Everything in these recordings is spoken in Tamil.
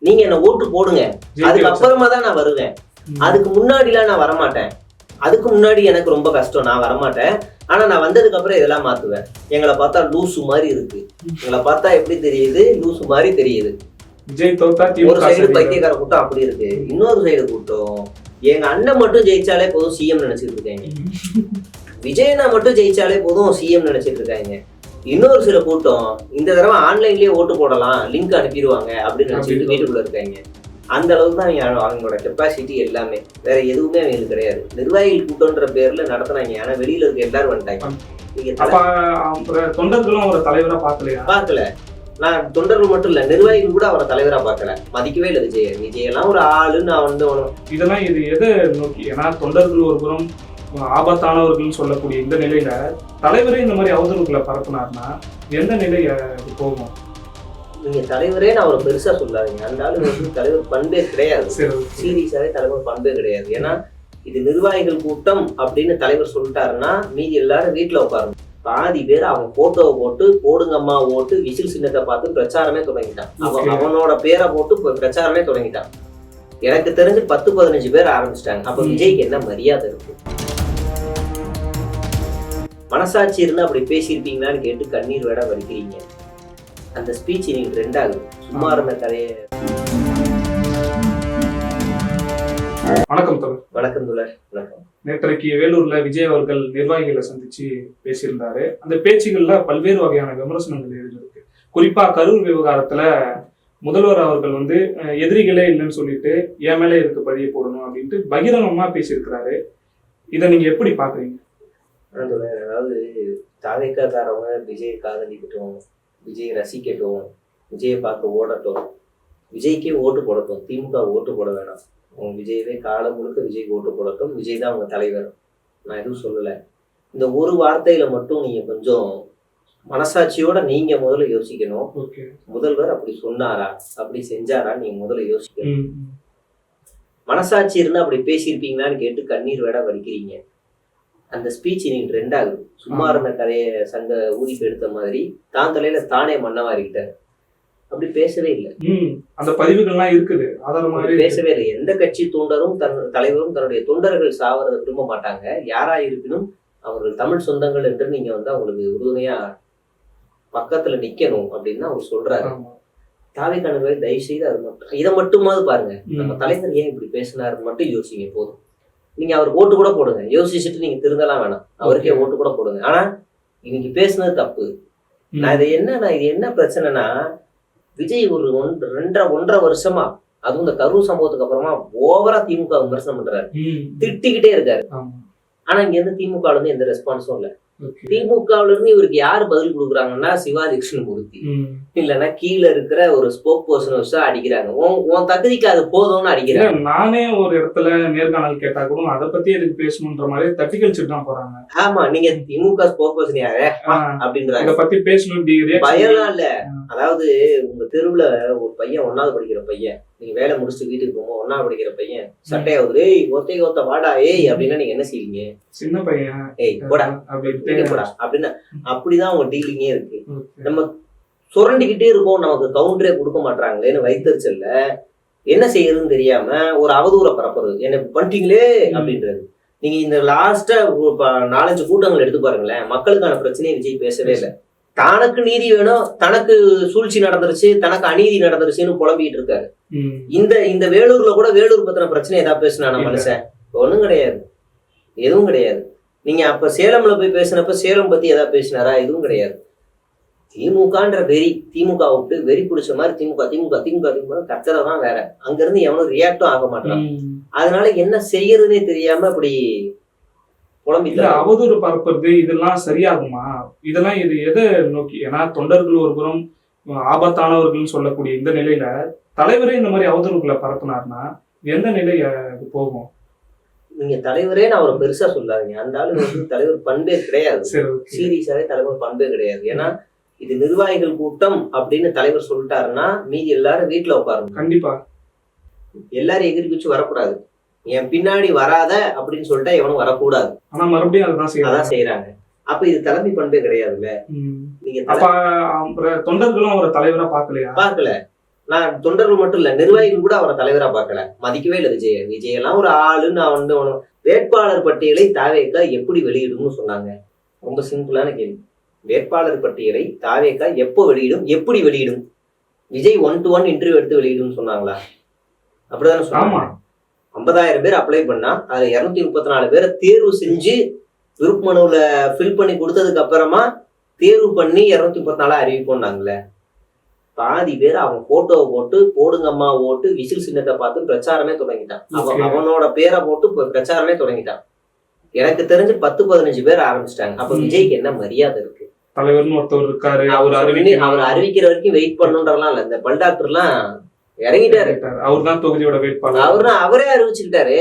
நீங்க என்ன ஓட்டு போடுங்க, அதுக்கு அப்புறமா தான் நான் வருவேன். அதுக்கு முன்னாடிலாம் நான் வரமாட்டேன். அதுக்கு முன்னாடி எனக்கு ரொம்ப கஷ்டம், நான் வரமாட்டேன். ஆனா நான் வந்ததுக்கு அப்புறம் இதெல்லாம் மாத்துவேன். எங்களை பார்த்தா லூசு மாதிரி இருக்கு, எங்களை பார்த்தா எப்படி தெரியுது, லூசு மாதிரி தெரியுது. ஒரு சைடு பைத்தியக்கார கூட்டம் அப்படி இருக்கு, இன்னொரு சைடு கூட்டம் எங்க அண்ணன் மட்டும் ஜெயிச்சாலே போதும் சிஎம் நினைச்சிட்டு இருக்காங்க. விஜயனா மட்டும் ஜெயிச்சாலே போதும் சிஎம் நினைச்சிட்டு இருக்காங்க. இன்னொரு சில கூட்டம் இந்த தடவை ஆன்லைன்லயே ஓட்டு போடலாம், லிங்க் அனுப்பிடுவாங்க அப்படின்னு நினைச்சிட்டு வீட்டுக்குள்ள இருக்காங்க. அந்த அளவுக்கு தான் அவங்களோட கெப்பாசிட்டி எல்லாமே, வேற எதுவுமே அவங்களுக்கு கிடையாது. நிர்வாகிகள் கூட்டம்ன்ற பேர்ல நடத்தினாங்க. ஆனா வெளியில இருக்க எல்லாரும் வந்துட்டாங்க. தொண்டர்களும் அவரை தலைவரா பார்க்கல. நான் தொண்டர்கள் மட்டும் இல்ல, நிர்வாகிகள் கூட அவரை தலைவரா பார்க்கல, மதிக்கவே இல்லை. விஜய் எல்லாம் ஒரு ஆளுன்னு நான் வந்து இதெல்லாம் இது எதை நோக்கி? ஏன்னா தொண்டர்கள் ஒரு புறம் ஆபத்தானவர்கள் சொல்லக்கூடிய இந்த நிலையில தலைவரே இந்த மாதிரி அவதூறுகளை பரப்புனார்னா எந்த நிலை போகும்? நீங்க தலைவரே நான் அவரை பெருசா சொல்லாதீங்க. அந்த ஆளு வந்து தலைவர் பண்பே கிடையாது, சீரியஸாவே தலைவர் பண்பே கிடையாது. ஏன்னா இது நிர்வாகிகள் கூட்டம் அப்படின்னு தலைவர் சொல்லிட்டாருன்னா மீதி எல்லாரும் வீட்டுல உட்காரணும். பாதி பேர் அவன் போட்டோவை போட்டு போடுங்கம்மா ஓட்டு விசில் சின்னத்தை பார்த்து பிரச்சாரமே தொடங்கிட்டான். அவனோட பேரை போட்டு பிரச்சாரமே தொடங்கிட்டான். எனக்கு தெரிஞ்சு 10-15 பேர் ஆரம்பிச்சிட்டாங்க. அப்ப விஜய்க்கு என்ன மரியாதை இருக்கு? மனசாட்சி இருந்து அப்படி பேசியிருப்பீங்களான்னு கேட்டு கண்ணீர் வேட வலிக்கிறீங்க. அந்த ஸ்பீச் நீங்க ட்ரெண்ட் ஆகுது. சும்மா இருந்த கதையை. வணக்கம் தோழர். வணக்கம் தோழர். வணக்கம். நேற்றைக்கு வேலூர்ல விஜய் அவர்கள் நிர்வாகிகளை சந்திச்சு பேசியிருந்தாரு. அந்த பேச்சுகள்ல பல்வேறு வகையான விமர்சனங்கள் எழுதிருக்கு. குறிப்பா கரூர் விவகாரத்துல முதல்வர் அவர்கள் வந்து எதிரிகளே இல்லைன்னு சொல்லிட்டு என் மேலே இருக்க பழிய போடணும் அப்படின்ட்டு பகிரங்கமா பேசியிருக்கிறாரு. இதை நீங்க எப்படி பாக்குறீங்க? அதாவது தாவேக்காரவங்க விஜய் காதலிக்கட்டும், விஜய் ரசிக்கட்டும், விஜயை பார்க்க ஓடட்டும், விஜய்க்கே ஓட்டு போடட்டும், திமுக ஓட்டு போட வேணாம். விஜயவே காலம் முழுக்க விஜய்க்கு ஓட்டு போடட்டும், விஜய் தான் அவங்க தலைவர். நான் எதுவும் சொல்லலை. இந்த ஒரு வார்த்தையில மட்டும் நீங்க கொஞ்சம் மனசாட்சியோட நீங்க முதல்ல யோசிக்கணும். முதல்வர் அப்படி சொன்னாரா, அப்படி செஞ்சாரா, நீங்க முதல்ல யோசிக்கணும். மனசாட்சி இருந்தா அப்படி பேசியிருப்பீங்களான்னு கேட்டு கண்ணீர் வேட வலிக்கிறீங்க. அந்த ஸ்பீச் நீங்க ட்ரெண்ட் ஆகுது. சும்மா இருந்த கதையை சங்க ஊதிப்பு எடுத்த மாதிரி தான் தலையில தானே மன்னவாரிக்கிட்டாரு. அப்படி பேசவே இல்லை. அந்த பதிவுகள்லாம் இருக்குது, பேசவே இல்லை. எந்த கட்சி தொண்டரும் தலைவரும் தன்னுடைய தொண்டர்கள் சாவறதை விரும்ப மாட்டாங்க. யாரா இருப்பினும் அவர்கள் தமிழ் சொந்தங்கள் என்று நீங்க வந்து அவங்களுக்கு உறுதுணையா பக்கத்துல நிக்கணும் அப்படின்னு அவர் சொல்றாரு. தாவேக்கான தயவு செய்து அது மட்டும் இதை மட்டுமாவது பாருங்க. நம்ம தலைவர் ஏன் இப்படி பேசினாருன்னு மட்டும் யோசிங்க போதும். நீங்க அவருக்கு ஓட்டு கூட போடுங்க, யோசிச்சுட்டு நீங்க திருந்தலாம் வேணாம், அவருக்கே ஓட்டு கூட போடுங்க. ஆனா இன்னைக்கு பேசுனது தப்பு. இது என்ன பிரச்சனைனா, விஜய் ஒரு 1.5 வருஷமா, அதுவும் இந்த கரூர் சம்பவத்துக்கு அப்புறமா ஓவரா திமுக விமர்சனம் பண்றாரு, திட்டிக்கிட்டே இருக்காரு. ஆனா இங்க இருந்து திமுக இருந்து எந்த ரெஸ்பான்ஸும் இல்ல. திமுகவுல இருந்து இவருக்கு யாரு பதில் கொடுக்குறாங்கன்னா சிவாஜி கிருஷ்ணமூர்த்தி, இல்லன்னா கீழே இருக்கிற ஒரு ஸ்போக் பர்சன் வச்சு அடிக்கிறாங்க. உன் தகுதிக்கு அது போதும்னு அடிக்கிறாங்க. நானே ஒரு இடத்துல நேர்காணல் கேட்டா கூட அதை பத்தி எதுக்கு பேசணும்ன்ற மாதிரி தட்டி கழிச்சுட்டு தான் போறாங்க. ஆமா, நீங்க திமுக ஸ்போக் பர்சன் யாரு அப்படின்றாங்க. இதை பத்தி பேசணும் பயம்லாம் இல்ல. அதாவது உங்க தெருவுல ஒரு பையன் 1வது படிக்கிற பையன், நீங்க வேலை முடிச்சுட்டு வீட்டுக்கு போகும்போது 1வது படிக்கிற பையன் சட்டையாவது ஏய் ஒத்த வாடா ஏய் அப்படின்னா நீங்க என்ன செய்வீங்க? சின்ன பையன் ஏய் போடா போடா அப்படின்னா அப்படிதான் உங்க டீலிங்கே இருக்கு. நம்ம சுரண்டிக்கிட்டே இருக்கோம், நமக்கு கவுண்டரே கொடுக்க மாட்டாங்களேன்னு வைத்தறிச்சல்ல என்ன செய்யறதுன்னு தெரியாம ஒரு அவதூற பரப்புறது, என்ன பண்ணிட்டீங்களே அப்படின்றது. நீங்க இந்த லாஸ்டா 4-5 கூட்டங்கள் எடுத்து பாருங்களேன். மக்களுக்கான பிரச்சனையை விஜய் பேசவே இல்லை. தனக்கு நீதி வேணும், தனக்கு சூழ்ச்சி நடந்துருச்சு, தனக்கு அநீதி நடந்துருச்சுன்னு புலம்பிட்டு இருக்காரு. இந்த வேலூர்ல கூட வேலூர் பத்தின பிரச்சனை ஏதாவது பேசினா மனுஷன்? ஒண்ணும் கிடையாது, எதுவும் கிடையாது. நீங்க அப்ப சேலம்ல போய் பேசினப்ப சேலம் பத்தி ஏதாவது பேசினாரா? எதுவும் கிடையாது. திமுகன்ற வெறி, திமுக விட்டு வெறி பிடிச்ச மாதிரி திமுக திமுக திமுக திமுக கத்துறதான் வேற. அங்க இருந்து எவனும் ரியாக்டும் ஆக மாட்டான். அதனால என்ன செய்யறதுன்னே தெரியாம அப்படி அவதூறு பரப்புறது இதெல்லாம் சரியாகுமா? இதெல்லாம் இது எதை நோக்கி? ஏன்னா தொண்டர்கள் ஒரு புறம் ஆபத்தானவர்கள் சொல்லக்கூடிய இந்த நிலையில தலைவரே இந்த மாதிரி அவதூறுகளை பரப்புனார்னா எந்த நிலை போகும்? நீங்க தலைவரே நான் அவரை பெருசா சொல்லாதீங்க. அந்த ஆளு வந்து தலைவர் பண்பே கிடையாது, சீரியஸாவே தலைவர் பண்பே கிடையாது. ஏன்னா இது நிர்வாகிகள் கூட்டம் அப்படின்னு தலைவர் சொல்லிட்டாருன்னா மீதி எல்லாரும் வீட்டுல உட்காரணும். கண்டிப்பா எல்லாரும் எகிரி குச்சி வரக்கூடாது. என் பின்னாடி வராத அப்படின்னு சொல்லிட்டா எவனும் வரக்கூடாது. ஆனா மறுபடியும் அதான் செய்யறாங்க. அப்ப இது தலைமை பண்பே கிடையாதுல்ல. நீங்க தொண்டர்களும் அவரை தலைவரா பார்க்கல. நான் தொண்டர்கள் மட்டும் இல்ல, நிர்வாகிகள் கூட அவரை தலைவரா பார்க்கல, மதிக்கவே இல்லை விஜய் எல்லாம் ஒரு ஆளுன்னு நான் வந்து வேட்பாளர் பட்டியலை தாவேக எப்படி வெளியிடும்னு சொன்னாங்க. ரொம்ப சிம்பிளான கேள்வி. வேட்பாளர் பட்டியலை தாவேக எப்போ வெளியிடும், எப்படி வெளியிடும்? விஜய் 1-to-1 இன்டர்வியூ எடுத்து வெளியிடும்னு சொன்னாங்களா? அப்படிதானே சொன்னாங்க. 50,000 பேர் அப்ளை பண்ணா அதுல 234 பேரை தேர்வு செஞ்சு விருப்ப மனுவுல ஃபில் பண்ணி கொடுத்ததுக்கு அப்புறமா தேர்வு பண்ணி 234 அறிவிப்போம்னாங்களே. பாதி பேர் அவன் போட்டோவை போட்டு போடுங்கம்மா ஓட்டு விசில் சின்னத்தை பார்த்து பிரச்சாரமே தொடங்கிட்டான். அவனோட பேரை போட்டு பிரச்சாரமே தொடங்கிட்டான். எனக்கு தெரிஞ்சு 10-15 பேர் ஆரம்பிச்சிட்டாங்க. அப்ப விஜய்க்கு என்ன மரியாதை இருக்கு? தலைவர்னு ஒருத்தர் இருக்காரு, அவர் அறிவிக்கிற வரைக்கும் வெயிட் பண்ணுன்றலாம் இல்ல. இந்த பல் டாக்டர் எல்லாம் இறங்கிட்டாரு. அவர் தான் தொகுதியோட வேட்பாளர். அவரே அறிவிச்சுக்கிட்டாரு.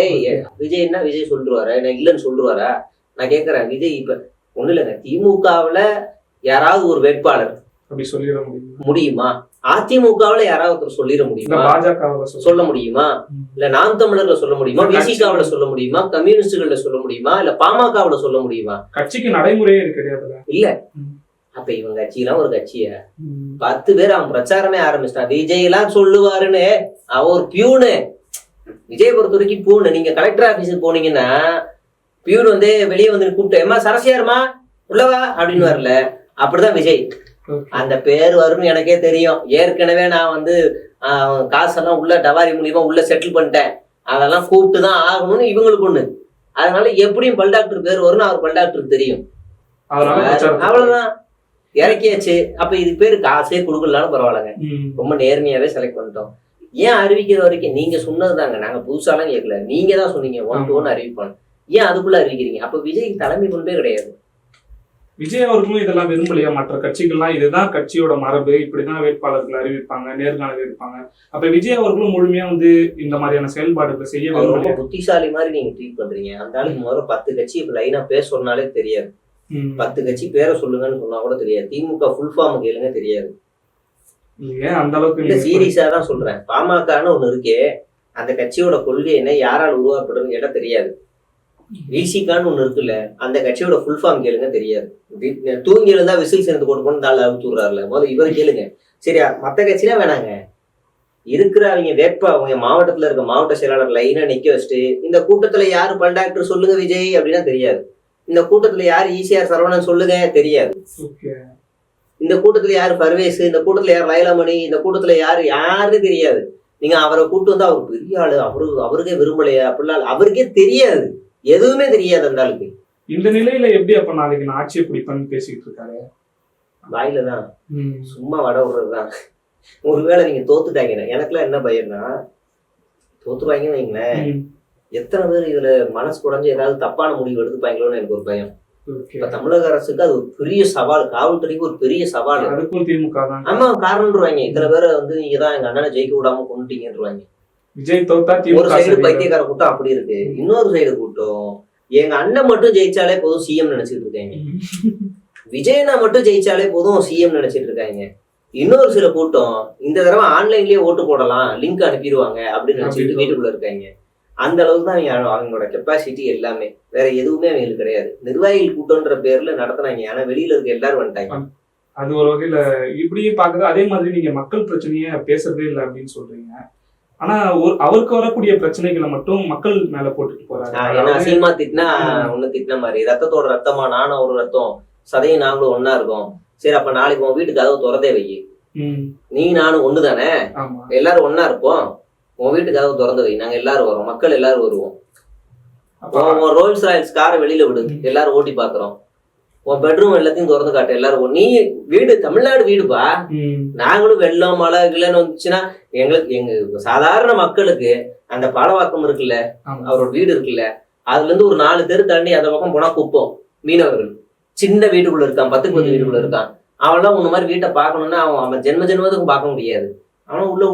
விஜய் என்ன விஜய் சொல்லிடுவாரா? என்ன இல்லன்னு சொல்லிடுவாரா? நான் கேக்குறேன். விஜய் இப்ப ஒண்ணு இல்லைங்க, திமுகவுல யாராவது ஒரு வேட்பாளர் அப்படி சொல்லிட முடியுமா? அதிமுகவுல யாராவது ஒருத்தர் சொல்லிட முடியுமா? பாஜகவுல சொல்ல முடியுமா? இல்ல நாம் தமிழர்ல சொல்ல முடியுமா? பிசிகாவுல சொல்ல முடியுமா? கம்யூனிஸ்டுகள்ல சொல்ல முடியுமா? இல்ல பாமகவுல சொல்ல முடியுமா? கட்சிக்கு நடைமுறையே கிடையாது இல்ல. அப்ப இவங்க கட்சியெல்லாம் ஒரு கட்சிய 10 பேர் அவன் பிரச்சாரமே ஆரம்பிச்சிட்டான். விஜய் எல்லாம் சொல்லுவாருன்னு அவன் ஒரு பியூனு. விஜய் பொறுத்த வரைக்கும் பியூனு. நீங்க கலெக்டர் ஆபீஸுக்கு போனீங்கன்னா பியூன் வந்து வெளியே வந்து கூப்பிட்டு ஏமா சரசியாருமா உள்ளவா அப்படின்னு வரல. அப்படிதான் விஜய். அந்த பேர் வரும்னு எனக்கே தெரியும். ஏற்கனவே நான் வந்து காசெல்லாம் உள்ள டவாரி மூலியமா உள்ள செட்டில் பண்ணிட்டேன். அதெல்லாம் கூப்பிட்டு தான் ஆகணும்னு இவங்களுக்கு ஒண்ணு. அதனால எப்படியும் பல் டாக்டர் பேர் வரும்னு அவர் பல் டாக்டருக்கு தெரியும். அவ்வளவுதான், இறக்கியாச்சு. அப்ப இது பேரு காசே கொடுக்கலான்னு பரவாயில்லங்க. ரொம்ப நேர்மையாவே செலக்ட் பண்ணிட்டோம். ஏன் அறிவிக்கிற வரைக்கும் நீங்க சொன்னதுதாங்க, நாங்க புதுசாலாம் கேட்கல. நீங்க தான் சொன்னீங்க 1-to-1 அறிவிப்பாங்க. ஏன் அதுக்குள்ள அறிவிக்கிறீங்க? அப்ப விஜய் தலைமை கொண்டே கிடையாது. விஜய் அவர்களும் இதெல்லாம் விரும்பலையா? மற்ற கட்சிகள்லாம் இதுதான் கட்சியோட மரபு, இப்படிதான் வேட்பாளர்கள் அறிவிப்பாங்க, நேர்காணல் இருப்பாங்க. அப்ப விஜய் அவர்களும் முழுமையா வந்து இந்த மாதிரியான செயல்பாடுகளை செய்ய ரொம்ப புத்திசாலி மாதிரி நீங்க ட்ரீட் பண்றீங்க. அந்த ஆளுக்கு முதல்ல 10 கட்சி இப்ப லைனா பேர் சொன்னாலே தெரியாது. 10 கட்சி பேரை சொல்லுங்கன்னு சொன்னா கூட தெரியாது. திமுக ஃபுல் ஃபார்ம் கேளுங்க தெரியாது. அந்த அளவுக்கு இல்ல, சீரியஸா தான் சொல்றேன். பாமகன்னு ஒண்ணு இருக்கே, அந்த கட்சியோட கொள்கை என்ன, யாரால் உருவாக்கப்படுறது கேட்டா தெரியாது. விசிகான்னு ஒண்ணு இருக்குல்ல, அந்த கட்சியோட ஃபுல் ஃபார்ம் கேளுங்க தெரியாது. தூங்கி எழுந்தா விசில் சேர்ந்து போட்டு தாள் அவுத்து விடுறாருல, முதல்ல இவரை கேளுங்க. சரியா? மத்த கட்சிலாம் வேணாங்க. இருக்கிற அவங்க மாவட்டத்துல இருக்க மாவட்ட செயலாளர் லைனா நிக்க வச்சுட்டு இந்த கூட்டத்துல யாரு பல் டாக்டர் சொல்லுங்க விஜய் அப்படின்னா தெரியாது. இந்த கூட்டத்துல யாரு ஈசிஆர் சரவணன் சொல்லுங்க தெரியாது. இந்த கூட்டத்துல யாரு பர்வேஸ், இந்த கூட்டத்துல யாரு லைலாமணி, இந்த கூட்டத்துல யாரு தெரியாது. நீங்க அவரை கூட்டு வந்து அவர் பெரிய ஆளு, அவருக்கே விரும்பலையா அப்படிலாம் அவருக்கே தெரியாது. எதுவுமே தெரியாது அந்த ஆளுக்கு. இந்த நிலையில எப்படி அப்ப நாளைக்கு நான் ஆட்சியை பிடிப்பேன்னு பேசிட்டு இருக்காரு? வாயிலதான் சும்மா வட விடுறதுதான். ஒருவேளை நீங்க தோத்துட்டாங்க, எனக்குலாம் என்ன பயம்னா தோத்துருவாங்கன்னு வைங்களேன், எத்தனை பேர் இதுல மனசு குறைஞ்சு ஏதாவது தப்பான முடிவு எடுத்துப்பாங்களோன்னு எனக்கு ஒரு பயம். இப்ப தமிழக அரசுக்கு அது ஒரு பெரிய சவால், காவல்துறைக்கு ஒரு பெரிய சவால். ஆமா, காரணம்ன்றாங்க. இத்தனை பேரை வந்து நீங்க தான் எங்க அண்ணனை ஜெயிக்க விடாம கொண்டுட்டீங்கன்றாங்க. விஜய் தோத்தா ஒரு சைடு பைத்தியக்கார கூட்டம் அப்படி இருக்கு, இன்னொரு சைடு கூட்டம் எங்க அண்ணன் மட்டும் ஜெயிச்சாலே போதும் சிஎம் நினைச்சிட்டு இருக்காங்க. விஜயனா மட்டும் ஜெயிச்சாலே போதும் சிஎம் நினைச்சிட்டு இருக்காங்க. இன்னொரு சில கூட்டம் இந்த தடவை ஆன்லைன்லயே ஓட்டு போடலாம், லிங்க் அனுப்பிடுவாங்க அப்படின்னு நினைச்சிட்டு வீட்டுக்குள்ள இருக்காங்க. அந்த அளவுக்கு தான் அவங்களோட கெப்பாசிட்டி எல்லாமே. வேற எதுவுமே அவங்களுக்கு கிடையாது. நிர்வாகிகள் கூட்டம்ன்ற பேர்ல நடத்தினாங்க. ஆனா வெளியில இருக்க எல்லாரும் வந்துட்டாங்க. அது ஒரு வகையில இப்படியே பாக்குது. அதே மாதிரி நீங்க மக்கள் பிரச்சனைய பேசுறதே இல்லை அப்படின்னு சொல்றீங்க. ஆனா அவருக்கு வரக்கூடிய பிரச்சனைகளை மட்டும் மக்கள் மேல போட்டுட்டு போறாரு. அசிங்கமா திட்டினா ஒண்ணு திட்டின மாதிரி, ரத்தத்தோட ரத்தமா நானும் ஒரு ரத்தம், சதையும் நாங்களும் ஒன்னா இருக்கோம். சரி, அப்ப நாளைக்கு உன் வீட்டுக்கு கதவு திறந்தே வை, நீ நானும் ஒண்ணு தானே, எல்லாரும் ஒன்னா இருப்போம், உன் வீட்டுக்கு கதவு திறந்து வை, நாங்க எல்லாரும் வரோம், மக்கள் எல்லாரும் வருவோம். ரோல்ஸ் ராயல்ஸ் காரை வெளியில விடு, எல்லாரும் ஓட்டி பாக்குறோம். உன் பெட்ரூம் எல்லாத்தையும் திறந்து காட்டு, எல்லாரும். நீ வீடு தமிழ்நாடு வீடுப்பா, நாங்களும் வெள்ளம் மழை இல்லைன்னு வந்துச்சுன்னா எங்க சாதாரண மக்களுக்கு அந்த பாலவாக்கம் இருக்குல்ல, அவரோட வீடு இருக்குல்ல, அதுல இருந்து ஒரு 4 தெரு தாண்டி அந்த பக்கம் போனா குப்பம் மீனவர்கள் சின்ன வீட்டுக்குள்ள இருக்கான், 10 வீட்டுக்குள்ள இருக்கான். அவன்லாம் உன்ன மாதிரி வீட்டை பார்க்கணும்னா அவன் ஜென்மத்துக்கும் பார்க்க முடியாது. அவனும் உள்ள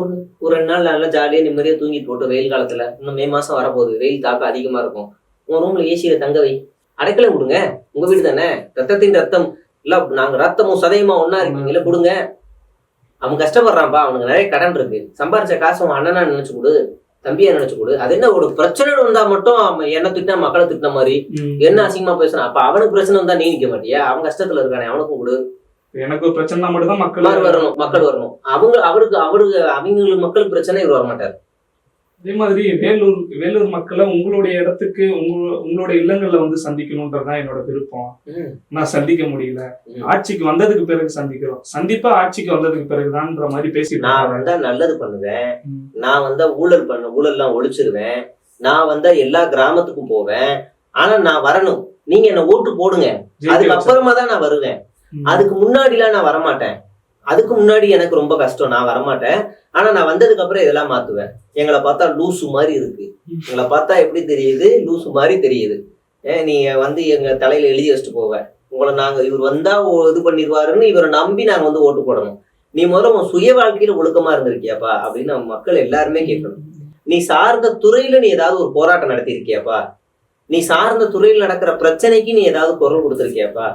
ஒரு 2 நாள் நல்லா ஜாலியா நிம்மதியா தூங்கிட்டு போட்டு, வெயில் காலத்துல இன்னும் மே மாசம் வரப்போகுது, வெயில் தாக்கம் அதிகமா இருக்கும், உன் ரூம்ல ஏசியில தங்க வை, அடைக்கல கொடுங்க, உங்க வீடு தானே, ரத்தத்தின் ரத்தம் இல்ல, நாங்க ரத்தமும் சதையுமா ஒன்னா இருக்கீங்களா, கொடுங்க. அவன் கஷ்டப்படுறான்ப்பா, அவனுக்கு நிறைய கடன் இருக்கு, சம்பாரிச்ச காசு அவன் அண்ணனா நினைச்சு கொடு, தம்பியா நினைச்சு கொடு. அது என்ன ஒரு பிரச்சனை வந்தா மட்டும் அவன் என்ன திட்டினா மக்களை திட்டின மாதிரி என்ன அசிங்கமா பேசுறான். அப்ப அவனுக்கு பிரச்சனை வந்தா நீ நிக்க மாட்டியா? அவன் கஷ்டத்துல இருக்கானே, அவனுக்கும் கொடு. எனக்கு ஒரு பிரச்சனை மட்டும் தான் மக்கள் மக்கள் வரணும். அவங்களுக்கு மக்களுக்கு பிரச்சனை இவர் வரமாட்டார். அதே மாதிரி வேலூர் மக்களை உங்களுடைய இடத்துக்கு உங்களுடைய இல்லங்கள்ல வந்து சந்திக்கணும்ன்றதுதான் என்னோட விருப்பம். நான் சந்திக்க முடியல, ஆட்சிக்கு வந்ததுக்கு பிறகு சந்திக்கிறோம், சந்திப்பா ஆட்சிக்கு வந்ததுக்கு பிறகுதான்ற மாதிரி பேசிட்டு நான் வந்தா நல்லது பண்ணுவேன், நான் வந்தா ஊழல்லாம் ஒழிச்சிருவேன், நான் வந்தா எல்லா கிராமத்துக்கும் போவேன், ஆனா நான் வரணும், நீங்க என்ன ஓட்டு போடுங்க, அதுக்கு அப்புறமா தான் நான் வருவேன், அதுக்கு முன்னாடிலாம் நான் வரமாட்டேன், அதுக்கு முன்னாடி எனக்கு ரொம்ப கஷ்டம், நான் வரமாட்டேன், ஆனா நான் வந்ததுக்கு அப்புறம் இதெல்லாம் மாத்துவேன். எங்களை பார்த்தா லூசு மாதிரி இருக்கு, எங்களை பார்த்தா எப்படி தெரியுது, லூசு மாதிரி தெரியுது, நீங்க வந்து எங்க தலையில எழுதி வச்சுட்டு போவேன், உங்களை நாங்க இவர் வந்தா இது பண்ணிடுவாருன்னு இவரை நம்பி நாங்க வந்து ஓட்டு போடணும். நீ முதல்ல உன் சுய வாழ்க்கையில ஒழுக்கமா இருந்திருக்கியாப்பா அப்படின்னு நம்ம மக்கள் எல்லாருமே கேட்கணும். நீ சார்ந்த துறையில நீ ஏதாவது ஒரு போராட்டம் நடத்திருக்கியாப்பா, நீ சார்ந்த துறையில் நடக்கிற பிரச்சனைக்கு நீ ஏதாவது குரல் கொடுத்துருக்கியாப்பா?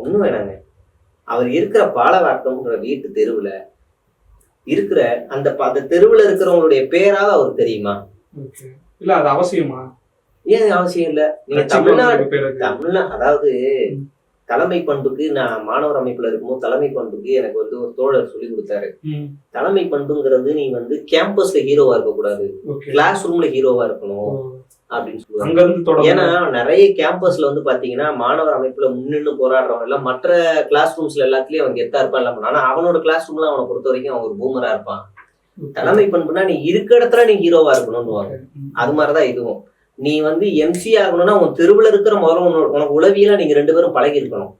ஒண்ணும் வேணாங்க. அவர் இருக்கிற பாலவாக்கம்ன்ற வீட்டு தெருவுல இருக்கிற அந்த தெருவுல இருக்கிறவங்களுடைய பேராவது அவருக்கு தெரியுமா? இல்ல, அது அவசியமா? ஏன் அவசியம் இல்ல? நீங்க தமிழ்நாடு அதாவது தலைமை பண்புக்கு, நான் மாணவர் அமைப்புல இருக்கும்போது தலைமை பண்புக்கு எனக்கு வந்து ஒரு தோழர் சொல்லி கொடுத்தாரு. தலைமை பண்புங்கிறது நீ வந்து கேம்பஸ்ல ஹீரோவா இருக்க கூடாது, கிளாஸ் ரூம்ல ஹீரோவா இருக்கணும் அப்படின்னு சொல்லுவாங்க. ஏன்னா நிறைய கேம்பஸ்ல வந்து பாத்தீங்கன்னா மாணவர் அமைப்புல முன்னின்னு போராடுறவங்க எல்லாம் மற்ற கிளாஸ் ரூம்ஸ்ல எல்லாத்துலயும் அவன் கெத்தா இருப்பான் எல்லாம், ஆனா அவனோட கிளாஸ் ரூம்ல அவனை பொறுத்த வரைக்கும் அவன் ஒரு பூமரா இருப்பான். தலைமை பண்புனா நீ இருக்க இடத்துல நீ ஹீரோவா இருக்கணும்னுவாங்க. அது மாதிரிதான் இதுவும். நீ வந்து எம்சி ஆகணும்னா உன் தெருவுல இருக்கிற முதல்ல உனக்கு உளவியலா நீங்க 2 பேரும் பழகி இருக்கணும்.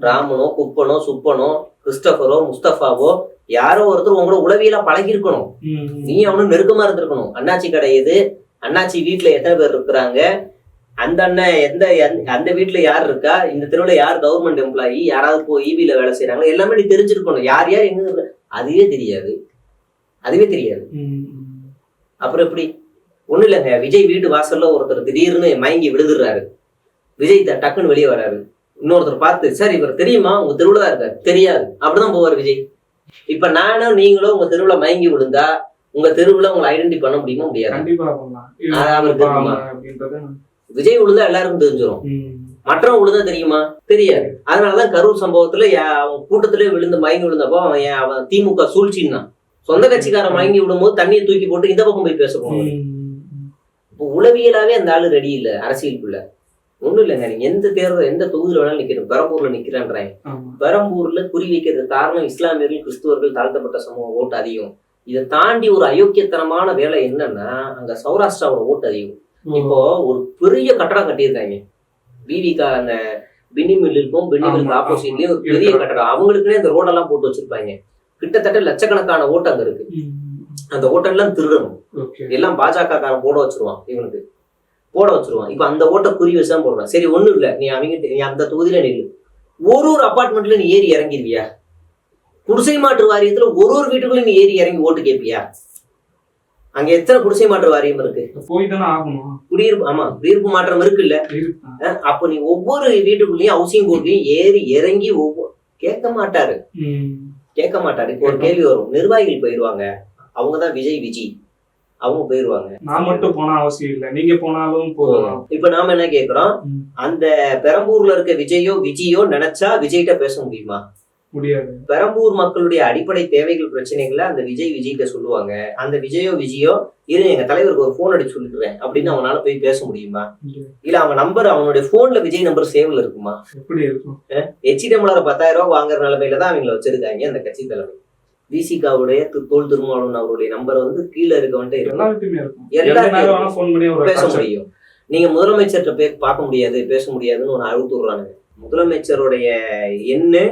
ராமனோ குப்பனோ சுப்பனோ கிறிஸ்டபரோ முஸ்தபாவோ யாரோ ஒருத்தர் உங்களோட உளவியலா பழகி இருக்கணும். நீ அவனும் நெருக்கமா இருந்திருக்கணும். அண்ணாச்சி கடை எது, அண்ணாச்சி வீட்டுல எத்தனை பேர் இருக்கிறாங்க, அந்த அண்ணன் அந்த வீட்டுல யார் இருக்கா, இந்த தெருவுல யார் கவர்மெண்ட் எம்ப்ளாயி, யாராவது போய் ஈபில வேலை செய்யறாங்க, எல்லாமே நீ தெரிஞ்சிருக்கணும். யார் யார் எங்க அதுவே தெரியாது. அப்புறம் எப்படி? ஒண்ணு இல்லைங்க, விஜய் வீட்டு வாசல்ல ஒருத்தர் திடீர்னு மயங்கி விழுதுறாரு, விஜய் டக்குன்னு வெளியே வராரு, இன்னொருத்தர் பார்த்து சார் இவர் தெரியுமா, உங்க தெருவுல தான் இருக்காரு, தெரியாது, அப்படிதான் போவார் விஜய். இப்ப நானும் நீங்களும் உங்க தெருவுல மயங்கி விழுந்தா உங்க தெருவுல உங்களை ஐடென்டி பண்ண முடியுமா? முடியாது. விஜய் விழுந்தா எல்லாருக்கும் தெரிஞ்சிடும், மற்றவங்க விழுந்தா தெரியுமா? தெரியாது. அதனாலதான் கரூர் சம்பவத்துல அவன் கூட்டத்திலே விழுந்து மயங்கி விழுந்தப்போ அவன் திமுக சூழ்ச்சின்னா, சொந்த கட்சிக்காரன் மயங்கி விடும்போது தண்ணியை தூக்கி போட்டு இந்த பக்கம் போய் பேச போவாங்க. உளவியலாவே அந்த ஆளு ரெடி இல்ல அரசியலுக்குள்ள. ஒண்ணும் இல்லைங்க, நீங்க எந்த தொகுதியில வேணாலும் நிக்கணும். பெரம்பூர்ல நிக்கிறேன்றாங்க. பெரம்பூர்ல குறி வைக்கிறது காரணம் இஸ்லாமியர்கள் கிறிஸ்துவர்கள் தாழ்த்தப்பட்ட சமூக ஓட்டு அதிகம். இதை தாண்டி ஒரு அயோக்கியத்தனமான வேலை என்னன்னா, அங்க சௌராஷ்டிராவோட ஓட்டு அதிகம். இப்போ ஒரு பெரிய கட்டடம் கட்டியிருக்காங்க, பிவிகா அந்த பின்னி மில் இருக்கும், பின்னி மில்லுக்கு ஆப்போசிட்லயே ஒரு பெரிய கட்டடம், அவங்களுக்குன்னே அந்த ரோடெல்லாம் போட்டு வச்சிருப்பாங்க. கிட்டத்தட்ட லட்சக்கணக்கான ஓட்டு அங்க இருக்கு. அந்த ஓட்டெல்லாம் திருடணும், எல்லாம் பாஜக காரன் போட வச்சிருவான், இவனுக்கு போட வச்சிருவான். இப்ப அந்த ஓட்டை குறி வச்சுதான் போடுறான். சரி ஒண்ணும் இல்ல, நீ அந்த தொகுதியில நில்லு, ஒரு அபார்ட்மெண்ட்ல நீ ஏறி இறங்கிடுவியா? குடிசை மாற்று வாரியத்துல ஒரு வீட்டுக்குள்ள நீ ஏறி இறங்கி ஓட்டு கேட்பியா? அங்க எத்தனை குடிசை மாற்று வாரியம் இருக்கு? குடியிருப்பு மாற்றம் இருக்குல்ல. அப்ப நீ ஒவ்வொரு வீட்டுக்குள்ளயும் ஹவுசிங் போர்ட்லயும் ஏறி இறங்கி கேட்க மாட்டாரு. இப்போ ஒரு கேள்வி வரும், நிர்வாகிகள் போயிருவாங்க, அவங்கதான் விஜய் அவங்க போயிருவாங்க, நான் மட்டும் போனா அவசியம் இல்லை, நீங்க போனாலும் போகலாம். இப்ப நாம என்ன கேக்குறோம், அந்த பெரம்பூர்ல இருக்க விஜயோ நினைச்சா விஜய்கிட்ட பேச முடியுமா? முடியாது. பெரம்பூர் மக்களுடைய அடிப்படை தேவைகள் பிரச்சனைகளை அந்த விஜய்கிட்ட சொல்லுவாங்க. அந்த விஜயோ இரு எங்க தலைவருக்கு ஒரு போன் அடிச்சு சொல்லிடுறேன் அப்படின்னு அவனால போய் பேச முடியுமா? இல்ல அவன் நம்பர், அவனுடைய போன்ல விஜய் நம்பர் சேவ்ல இருக்குமா? எப்படி இருக்கும்? HDMR 10,000 ரூபாய் வாங்குற நிலைமையில தான் அவங்களை வச்சிருக்காங்க அந்த கட்சி தலைமை. விசிகாவுடைய தோல் திருமாவளவன் அவருடைய நம்பர் வந்து கீழே இருக்கவன்ட்டு எல்லாருக்கும் பேச முடியும். நீங்க முதலமைச்சர்கிட்ட பார்க்க முடியாது, பேச முடியாதுன்னு ஒரு அழுத்து விடுறானுங்க. முதலமைச்சருடைய எண்ணு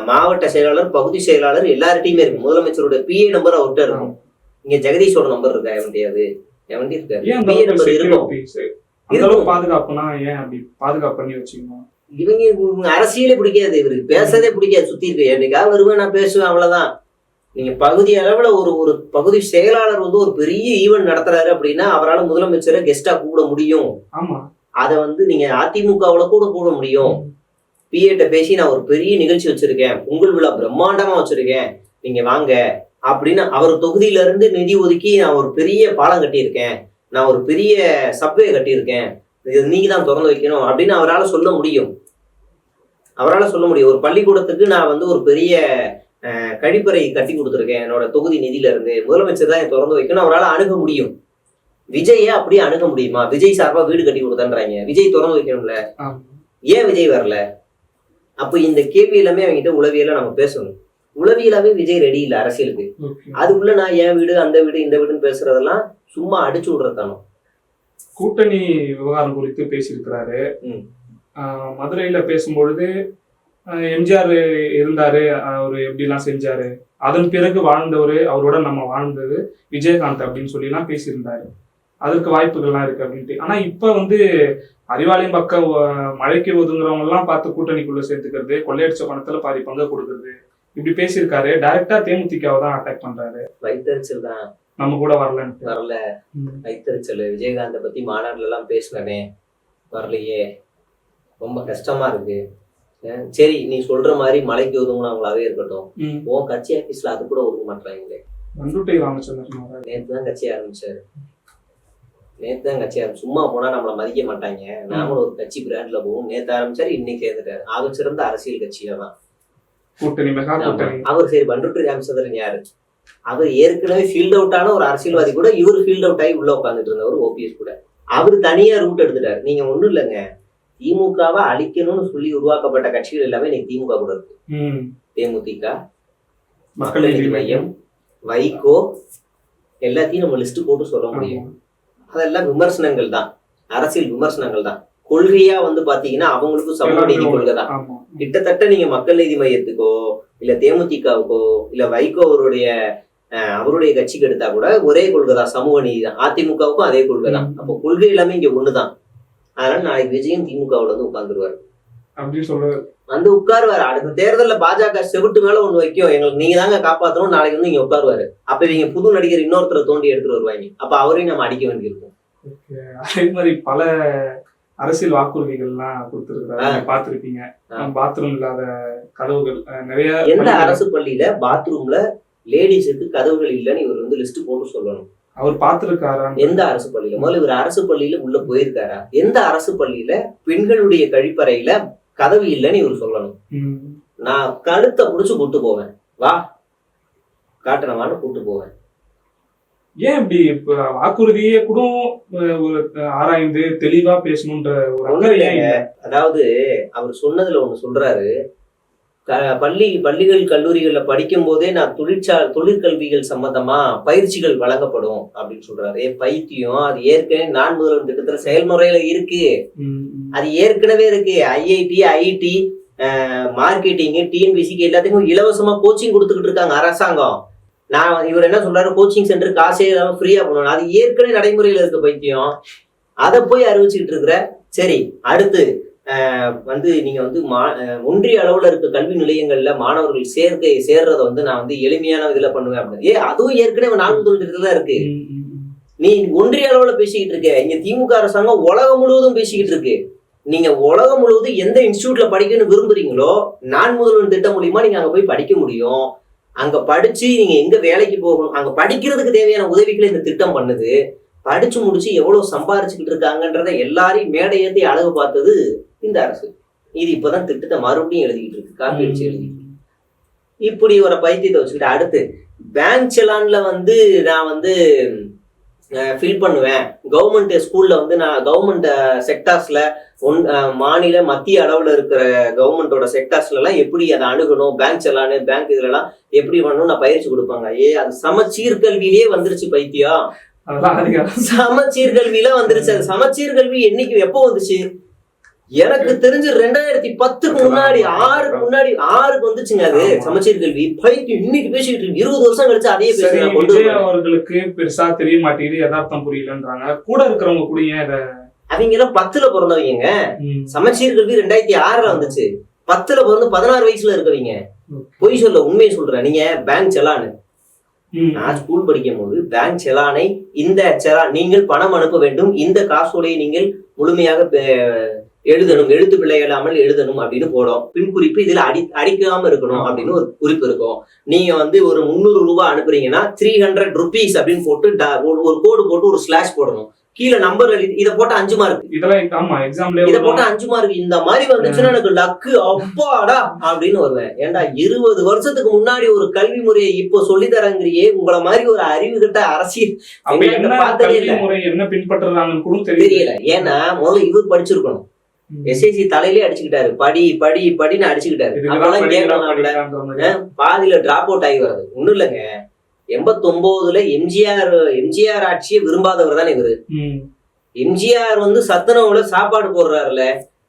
மாவட்ட செயலாளர், பகுதி செயலாளர் எல்லார்ட்டையுமே இருக்கு. முதலமைச்சருடைய PA நம்பர் அவர்கிட்ட இருக்கும். இங்க ஜெகதீஷோட நம்பர் இருக்கா? எவன்டி இருக்காரு. பாதுகாப்புனா ஏன் அப்படி பாதுகாப்பு பண்ணி வச்சுக்கணும்? இவங்க அரசியலே பிடிக்காது, இவருக்கு பேசதே பிடிக்காது. சுத்தி இருக்கு, என்னைக்காக வருவேன் நான் பேசுவேன், அவ்வளவுதான். நீங்க பகுதி அளவுல ஒரு பகுதி செயலாளர் வந்து ஒரு பெரிய ஈவென்ட் நடத்துறாரு அப்படின்னா அவரால் முதலமைச்சரை கெஸ்டா கூப்பிட முடியும். ஆமா, அதை வந்து நீங்க அதிமுகவுல கூட முடியும். PA பேசி நான் ஒரு பெரிய நிகழ்ச்சி வச்சிருக்கேன், உங்கள் விழா பிரம்மாண்டமா வச்சிருக்கேன், நீங்க வாங்க அப்படின்னு அவர் தொகுதியில இருந்து நிதி ஒதுக்கி நான் ஒரு பெரிய பாலம் கட்டியிருக்கேன், நான் ஒரு பெரிய சப்வே கட்டியிருக்கேன், இது நீங்க தான் திறந்து வைக்கணும் அப்படின்னு அவரால் சொல்ல முடியும். அவரால் சொல்ல முடியும். ஒரு பள்ளிக்கூடத்துக்கு நான் வந்து ஒரு பெரிய கழிப்பறை கட்டி கொடுத்துருக்கேன் என்னோட தொகுதி நிதியில இருந்து, முதலமைச்சர் தான் திறந்து வைக்கணும், அவரால் அணுக முடியும். விஜயை அப்படியே அணுக முடியுமா? விஜய் சார்பா வீடு கட்டி கொடுத்தன்றாங்க, விஜய் திறந்து வைக்கணும்ல, ஏன் விஜய் வரல? அப்ப இந்த கேள்வி எல்லாமே அவங்ககிட்ட உளவியல நம்ம பேசணும். உளவியலாவே விஜய் ரெடி இல்லை அரசியலுக்கு. அதுக்குள்ள நான் என் வீடு அந்த வீடு இந்த வீடுன்னு பேசுறதெல்லாம் சும்மா அடிச்சு விடுறதானோ. கூட்டணி விவகாரம் குறித்து பேசியிருக்கிறாரு. மதுரையில பேசும்பொழுது எம்ஜிஆர் இருந்தாரு, அவரு எப்படிலாம் செஞ்சாரு, அதன் பிறகு வாழ்ந்தவர், அவரோட நம்ம வாழ்ந்தது விஜயகாந்த் அப்படின்னு சொல்லி எல்லாம் பேசியிருந்தாரு. அதற்கு வாய்ப்புகள்லாம் இருக்கு அப்படின்ட்டு. ஆனா இப்ப வந்து அறிவாலயம் பக்கம் மழைக்கு ஒதுங்குறவங்க எல்லாம் பார்த்து கூட்டணிக்குள்ள சேர்த்துக்கிறது, கொள்ளையடிச்ச பணத்துல பாதி பங்கு கொடுக்கறது, இப்படி பேசியிருக்காரு. டைரக்டா தேமுதிகவை தான் அட்டாக் பண்றாரு. வைத்தறிச்சல் தான், நம்ம கூட வரல வைத்தறிச்சல். விஜயகாந்தை பத்தி மாநாடுல எல்லாம் பேசினே, வரலையே, ரொம்ப கஷ்டமா இருக்கு. சரி, நீ சொல்ற மாதிரி மலைக்கு ஒதுங்கினவங்களாவே இருக்கட்டும், உன் கட்சி ஆபீஸ்ல அது கூட ஒதுங்க மாட்டாங்களே. ராமச்சந்திரன் நேத்து தான் கட்சி ஆரம்பிச்சாரு. சும்மா போனா நம்மள மதிக்க மாட்டாங்க, நாமளும் ஒரு கட்சி பிராண்ட்ல போவோம். நேத்து ஆரம்பிச்சாரு, இன்னைக்கு சேர்ந்துட்டாரு. ஆக சிறந்த அரசியல் கட்சியில தான் கூட்டணி, மெகா கூட்டணி. அவர் சரி, பண்ருட்டி ராமச்சந்திரன் யாரு? அவர் ஏற்கனவே ஃபீல்ட் அவுட் ஆன ஒரு அரசியல்வாதி கூட, இவர் ஃபீல்ட் அவுட் ஆகி உள்ள உட்காந்துட்டு இருந்தவர் ஓபிஎஸ் கூட. அவரு தனியா ரூட் எடுத்துட்டாரு. நீங்க ஒண்ணும் இல்லைங்க, திமுகவை அழிக்கணும்னு சொல்லி உருவாக்கப்பட்ட கட்சிகள் எல்லாமே இன்னைக்கு திமுக கூட இருக்கு. தேமுதிக, மக்கள் நீதி மையம், வைகோ, எல்லாத்தையும் நம்ம லிஸ்ட் போட்டு சொல்ல முடியும். அதெல்லாம் விமர்சனங்கள் தான், அரசியல் விமர்சனங்கள் தான். கொள்கையா வந்து பாத்தீங்கன்னா அவங்களுக்கும் சமூக நீதி கொள்கை தான். கிட்டத்தட்ட நீங்க மக்கள் நீதி மையத்துக்கோ இல்ல தேமுதிகவுக்கோ இல்ல வைகோ அவருடைய கட்சிக்கு எடுத்தா கூட ஒரே கொள்கை தான், சமூக நீதி தான். அதிமுகவுக்கும் அதே கொள்கை தான். அப்போ கொள்கை எல்லாமே இங்க ஒண்ணுதான். அதனால நாளைக்கு விஜயம் திமுகவுல வந்து உட்கார்ந்துருவாரு அப்படின்னு சொல்றாரு. வந்து உட்காருவாரு. அடுத்த தேர்தலில் பாஜக செவிட்டு மேல ஒண்ணு வைக்கும், எங்களுக்கு நீங்க தாங்க காப்பாத்தணும், நாளைக்கு வந்து இங்க உட்காருவாரு. அப்ப இவங்க புது நடிகர் இன்னொருத்தரை தோண்டி எடுத்துட்டு வருவாங்க. அப்ப அவரையும் நம்ம அடிக்க வேண்டியிருக்கும். அதே மாதிரி பல அரசியல் வாக்குறுதிகள்லாம் கொடுத்துருக்காரு, பாத்திருப்பீங்க. பாத்ரூம் இல்லாத கதவுகள் நிறைய. எந்த அரசு பள்ளியில பாத்ரூம்ல லேடிஸுக்கு கதவுகள் இல்லைன்னு இவர் வந்து லிஸ்ட் போட்டு சொல்லணும். அவர் பார்த்திருக்காரா? எந்த அரசு பள்ளியில? முதல்ல இவர் அரசு பள்ளியில உள்ள போயிருக்காரா? எந்த அரசு பள்ளியில பெண்களுடைய கழிப்பறையில கதவு இல்லைன்னு இவர் சொல்லணும். நான் கழுத்தை புடிச்சு கூட்டு போவேன், வா காட்டுறவான்னு கூட்டு போவேன். ஏன் இப்படி வாக்குறுதியே கூட ஒரு ஆராய்ந்து தெளிவா பேசணும்ன்ற ஒரு அக்கறை? அதாவது அவர் சொன்னதுல ஒண்ணு சொல்றாரு, பள்ளிகள் கல்லூரிகள்ல படிக்கும் போதே நான் தொழிற்கல்விகள் சம்பந்தமா பயிற்சிகள் வழங்கப்படும் அப்படின்னு சொல்றாரு. பைத்தியம், அது ஏற்கனவே நான் முதல்வர் திட்டத்துல செயல்முறையில இருக்கு. அது ஏற்கனவே இருக்கு. ஐஐடி, ஐடி, மார்க்கெட்டிங், டிஎன்பிசிக்கு எல்லாத்துக்கும் இலவசமா கோச்சிங் கொடுத்துக்கிட்டு இருக்காங்க அரசாங்கம். இவர் என்ன சொல்றாரு, கோச்சிங் சென்டர் காசே இல்லாம ஃப்ரீயா பண்ணணும். அது ஏற்கனவே நடைமுறையில இருக்க பைத்தியம், அதை போய் அறிவிச்சுக்கிட்டு இருக்கிற. சரி, அடுத்து வந்து நீங்க வந்து ஒன்றிய அளவுல இருக்க கல்வி நிலையங்கள்ல மாணவர்கள் சேர்றத வந்து நான் வந்து எளிமையான இதுல பண்ணுவேன் அப்படின்னு. அதுவும் ஏற்கனவே 4 திட்டத்துல தான் இருக்கு. நீ ஒன்றிய அளவுல பேசிக்கிட்டு இருக்க, இங்க திமுக அரசாங்கம் உலகம் முழுவதும் பேசிக்கிட்டு இருக்கு. நீங்க உலகம் முழுவதும் எந்த இன்ஸ்டியூட்ல படிக்கணும்னு விரும்புறீங்களோ நான் முதல்வன் திட்டம் மூலியமா நீங்க அங்க போய் படிக்க முடியும். அங்க படிச்சு நீங்க எங்க வேலைக்கு போகணும், அங்க படிக்கிறதுக்கு தேவையான உதவிகளை இந்த திட்டம் பண்ணுது. படிச்சு முடிச்சு எவ்வளவு சம்பாரிச்சுக்கிட்டு இருக்காங்கன்றத எல்லாரையும் மேடை ஏற்றி அழகு பார்த்தது இந்த அரசு. இது இப்பதான் திட்டத்தை மறுபடியும் எழுதிக்கிட்டு இருக்கு, காப்பி அடிச்சு எழுதிட்டு இருக்கு. இப்படி ஒரு பைத்தியத்தை வச்சுக்கிட்டு அடுத்து பேங்க் செலான்ல வந்து நான் வந்து ஃபில் பண்ணுவேன். கவர்மெண்ட் ஸ்கூல்ல வந்து நான் கவர்மெண்ட் செக்டார்ஸ்ல மாநில மத்திய அளவுல இருக்கிற கவர்மெண்டோட செக்டார்ஸ்ல எல்லாம் எப்படி அதை அணுகணும், பேங்க் செலானு பேங்க் இதுல எல்லாம் எப்படி பண்ணணும் நான் பயிற்சி கொடுப்பாங்க. அது சமச்சீர் கல்வியிலேயே வந்துருச்சு பைத்தியம். சமச்சீர் கல்வியில வந்துருச்சு. அது சமச்சீர் கல்வி என்னைக்கு எப்போ வந்துச்சு? எனக்கு தெரிஞ்சு 2010க்கு முன்னாடி 6க்கு வந்துச்சுங்க அது சமச்சீர் கல்வி. பைத்தியம் இன்னைக்கு பேசிக்கிட்டு 20 வருஷம் கழிச்சு அதே பேசுறாங்க. அவர்களுக்கு பெருசா தெரிய மாட்டேங்குது, யதார்த்தம் புரியலன்றாங்க. கூட இருக்கிறவங்க கூட ஏன் அவங்க எல்லாம் 10ல பிறந்தவங்க. சமச்சீர் கல்வி 2006ல வந்துச்சு. 10ல பிறந்து 16 வயசுல இருக்கவங்க. பொய் சொல்ல உண்மையை சொல்றேன். நீங்க பேங்க் செலானு, நான் ஸ்கூல் படிக்கும் போது பேங்க் செலானை இந்த நீங்கள் பணம் அனுப்ப வேண்டும், இந்த காசோலையை நீங்கள் முழுமையாக எழுதணும், எழுத்து பிழை இல்லாமல் எழுதணும் அப்படின்னு போடும். பின் குறிப்பு இதுல அடிக்காம இருக்கணும் அப்படின்னு ஒரு குறிப்பு இருக்கும். நீங்க வந்து ஒரு 300 ரூபாய் அனுப்புறீங்கன்னா 300 rupees அப்படின்னு போட்டு ஒரு கோடு போட்டு ஒரு ஸ்லாஷ் போடணும். கீழே நம்பர் எழுதி இதை போட்ட 5 மார்க், இதெல்லாம் ஆமா எக்ஸாம்லயே இதை போட்ட 5 மார்க், இந்த மாதிரி வந்துச்சுன்னா எனக்கு லக்கு அப்பாடா அப்படின்னு வருவேன். ஏன்டா 20 வருஷத்துக்கு முன்னாடி ஒரு கல்வி முறையை இப்போ சொல்லி தரங்கிறியே, உங்களை மாதிரி ஒரு அறிவு கிட்ட அரசியல் அப்ப என்ன கல்வி முறை என்ன பின்பற்றுறாங்கன்னு கூட தெரியல. ஏன்னா முதல்ல இவர் படிச்சிருக்கணும். எஸ்ஐசி தலையிலே அடிச்சுக்கிட்டாரு, படி படி படின்னு அடிச்சுக்கிட்டாரு. அதெல்லாம் கேட்கலாம், பாதியில டிராப் அவுட் ஆகி வர்றது ஒண்ணும் இல்லைங்க. 89ல எம்ஜிஆர் ஆட்சியை விரும்பாதவர் தானே இவரு. எம்ஜிஆர் வந்து சத்துணவுல சாப்பாடு போடுறாருல,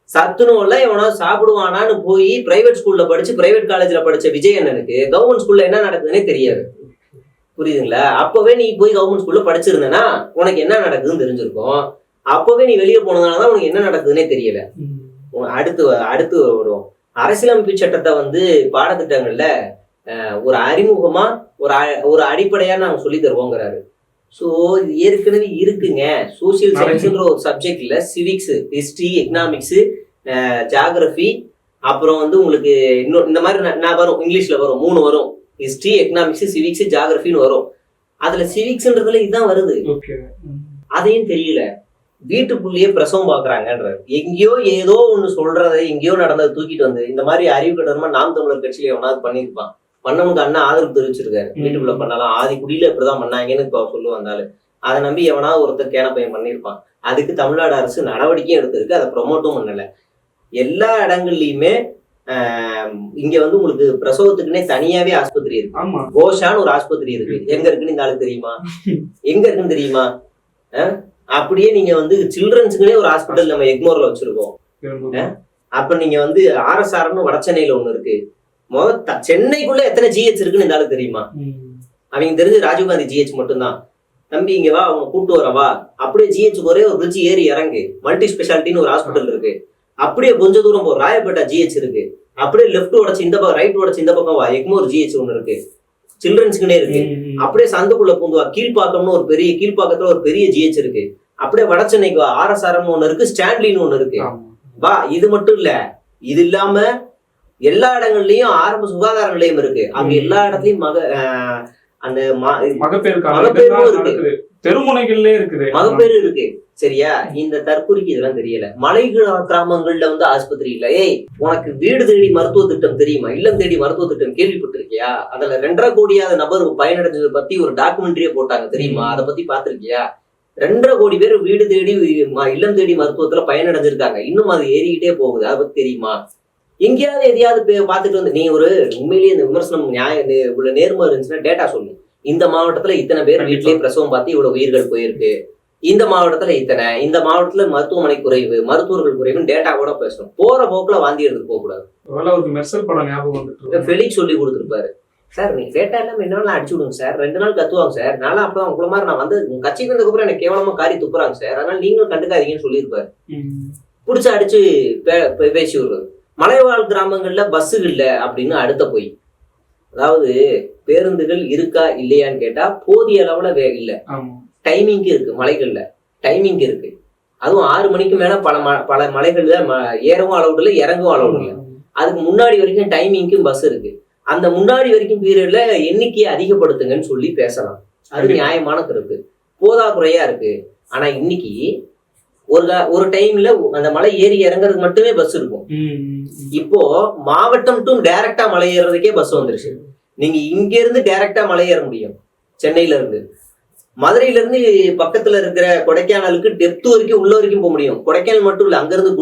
சத்துணவுல எவனா சாப்பிடுவானான்னு போய் பிரைவேட் ஸ்கூல்ல படிச்சு பிரைவேட் காலேஜ்ல படிச்ச விஜயண்ணனுக்கு கவர்மெண்ட் ஸ்கூல்ல என்ன நடக்குதுன்னே தெரியாது. புரியுதுங்களா? அப்பவே நீ போய் கவர்மெண்ட் ஸ்கூல்ல படிச்சிருந்தனா உனக்கு என்ன நடக்குதுன்னு தெரிஞ்சிருக்கும். அப்பவே நீ வெளியே போனதுனாலதான் உனக்கு என்ன நடக்குதுன்னே தெரியல. அடுத்து வரும் அரசியலமைப்பு சட்டத்தை வந்து பாடத்திட்டங்கள்ல ஒரு அறிமுகமா ஒரு அடிப்படையா நாங்க சொல்லி தருவோங்கிறாரு. ஸோ இது ஏற்கனவே இருக்குங்க. சோசியல் சயின்ஸ்ன்ற ஒரு சப்ஜெக்ட்ல சிவிக்ஸ், ஹிஸ்டரி, எக்கனாமிக்ஸ், ஜியாகிரபி, அப்புறம் வந்து உங்களுக்கு இன்னும் இந்த மாதிரி நான் வரும், இங்கிலீஷ்ல வரும் 3 வரும், ஹிஸ்டரி, எக்கனாமிக்ஸ், சிவிக்ஸ், ஜியாகிரபின்னு வரும். அதுல சிவிக்ஸ்ன்றதுல இதுதான் வருது. அதையும் தெரியல. வீட்டுக்குள்ளேயே பிரசவம் பாக்குறாங்கன்றாரு. எங்கேயோ ஏதோ ஒண்ணு சொல்றதை எங்கேயோ நடந்ததை தூக்கிட்டு வந்து இந்த மாதிரி அறிவு கட்டணமா நாம் தமிழர் கட்சியில எவனாவது பண்ணிருப்பான். பண்ணவனுக்கு அண்ணா ஆதரவு தெரிவிச்சிருக்காரு. வீட்டுக்குள்ள பண்ணலாம், ஆதிக்குடியில இப்படிதான் பண்ணாங்கன்னு இப்ப சொல்லு வந்தாலும் அதை நம்பி எவனாவது ஒருத்தர் கேன பையன் பண்ணிருப்பான். அதுக்கு தமிழ்நாடு அரசு நடவடிக்கையும் எடுத்திருக்கு, அதை ப்ரொமோட்டும் பண்ணல. எல்லா இடங்கள்லயுமே இங்க வந்து உங்களுக்கு பிரசவத்துக்குன்னே தனியாவே ஆஸ்பத்திரி இருக்கு. கோஷான்னு ஒரு ஆஸ்பத்திரி இருக்கு. எங்க இருக்குன்னு இந்த ஆளுக்கு தெரியுமா? எங்க இருக்குன்னு தெரியுமா? அப்படியே நீங்க வந்து சில்ட்ரன்ஸுக்குனே ஒரு ஹாஸ்பிட்டல் நம்ம எக்மோர்ல வச்சிருக்கோம். அப்ப நீங்க வந்து RSRன்னு வடசென்னையில ஒண்ணு இருக்கு. சென்னைக்குள்ள எத்தனை GH இருக்குன்னு இந்த ஆளு தெரியுமா? அவங்க தெரிஞ்சு ராஜீவ்காந்தி GH மட்டும்தான். தம்பி இங்க வா, அவங்க கூப்பிட்டு வரவா, அப்படியே GH ஒரே ஒரு பிரிட்ஜ் ஏறி இறங்கு, மல்டி ஸ்பெஷாலிட்டின்னு ஒரு ஹாஸ்பிட்டல் இருக்கு. அப்படியே கொஞ்ச தூரம் போ, ராயப்பேட்டா GH இருக்கு. அப்படியே லெஃப்ட் உடச்சு இந்த பக்கம், ரைட் உடச்சு இந்த பக்கம் வா, எக்மோர் GH ஒண்ணு இருக்கு, சில்ட்ரன்ஸ்க்குனே இருக்கு. அப்படியே சந்துக்குள்ள பூந்துவா, கீழ்பாக்கம்னு ஒரு பெரிய, கீழ்பாக்கத்துல ஒரு பெரிய GH இருக்கு. அப்படியே வடசென்னைக்கு வா, RSRன்னு ஒண்ணு இருக்கு, ஸ்டான்லின்னு ஒண்ணு இருக்கு. வா, இது மட்டும் இல்ல, இது இல்லாம எல்லா இடங்கள்லயும் ஆரம்ப சுகாதார நிலையம் இருக்கு. அங்க எல்லா இடத்துலயும் அந்த மகப்பேரும் இருக்கு, தெருமுனைகள்ல இருக்குது, மகப்பேரு இருக்கு. சரியா? இந்த தற்கொலைக்கு இதெல்லாம் தெரியல. கிராமங்கள்ல வந்து ஆஸ்பத்திரி இல்ல. ஏய், உனக்கு வீடு தேடி மருத்துவ திட்டம் தெரியுமா? இல்லம் தேடி மருத்துவ திட்டம் கேள்விப்பட்டிருக்கியா? அதுல 2.5 கோடியாத நபர் பயனடைஞ்சதை பத்தி ஒரு டாக்குமெண்ட்ரியே போட்டாங்க தெரியுமா? அதை பத்தி பாத்திருக்கியா? 2.5 கோடி பேர் வீடு தேடி இல்லம் தேடி மருத்துவத்துல பயனடைஞ்சிருக்காங்க. இன்னும் அது ஏறிக்கிட்டே போகுது. அதை பத்தி தெரியுமா? எங்கேயாவது எதையாவது பார்த்துட்டு வந்து நீ ஒரு உண்மையிலேயே இந்த விமர்சனம் உள்ள நேர்மை இருந்துச்சுன்னா டேட்டா சொல்லு. இந்த மாவட்டத்துல இத்தனை பேர் வீட்லயே பிரசவம் பார்த்து இவ்வளவு உயிர்கள் போயிருக்கு, இந்த மாவட்டத்துல இத்தனை, இந்த மாவட்டத்துல மருத்துவமனை குறைவு, மருத்துவர்கள் குறைவுன்னு டேட்டா கூட பேசணும். போற போக்குல வாந்தி எடுத்துட்டு போக கூடாது. ஃபெலிக்ஸ் சொல்லி கொடுத்துருப்பாரு, சார் நீங்க டேட்டா இல்லாம என்ன அடிச்சு விடுங்க சார், 2 நாள் கத்துவாங்க சார், நானும் அப்பதான் உங்களை மாதிரி நான் வந்து கட்சிக்கு வந்ததுக்கு அப்புறம் எனக்கு கேவலமா காரி துப்புறாங்க சார், அதனால நீங்களும் கண்டுக்காதீங்கன்னு சொல்லியிருப்பாரு. புடிச்சு அடிச்சு பேசி விடுறது. மலைவாழ் கிராமங்கள்ல பஸ்ஸுகள் இல்ல அப்படின்னு அடுத்த போய், அதாவது பேருந்துகள் இருக்கா இல்லையான்னு கேட்டா போதிய அளவுல இல்ல. டைமிங்கு இருக்கு, மலைகள்ல டைமிங் இருக்கு. அதுவும் 6 மணிக்கு மேல பல மலைகள்ல ஏறவும் அளவு இல்லை, இறங்கவும் அளவு இல்லை. அதுக்கு முன்னாடி வரைக்கும் டைமிங்க்கும் பஸ் இருக்கு. அந்த முன்னாடி வரைக்கும் பீரியட்ல எண்ணிக்கையை அதிகப்படுத்துங்கன்னு சொல்லி பேசலாம். அது நியாயமான கருத்து. போதாக்குறையா இருக்கு. ஆனா இன்னைக்கு ஒரு டைம்ல அந்த மலை ஏறி இறங்குறதுக்கு மட்டுமே பஸ் இருக்கும். இப்போ மாவட்டம் டு டைரக்டா மலை ஏறதுக்கே பஸ் வந்துருச்சு. நீங்க இங்க இருந்து டைரக்டா மலை ஏற முடியும். சென்னையில இருந்து, மதுரையில இருந்து பக்கத்துல இருக்கிற கொடைக்கானலுக்கு டெப்த் வரைக்கும் உள்ள வரைக்கும் போக முடியும். கொடைக்கானல் மட்டும் இல்ல, அங்க இருந்து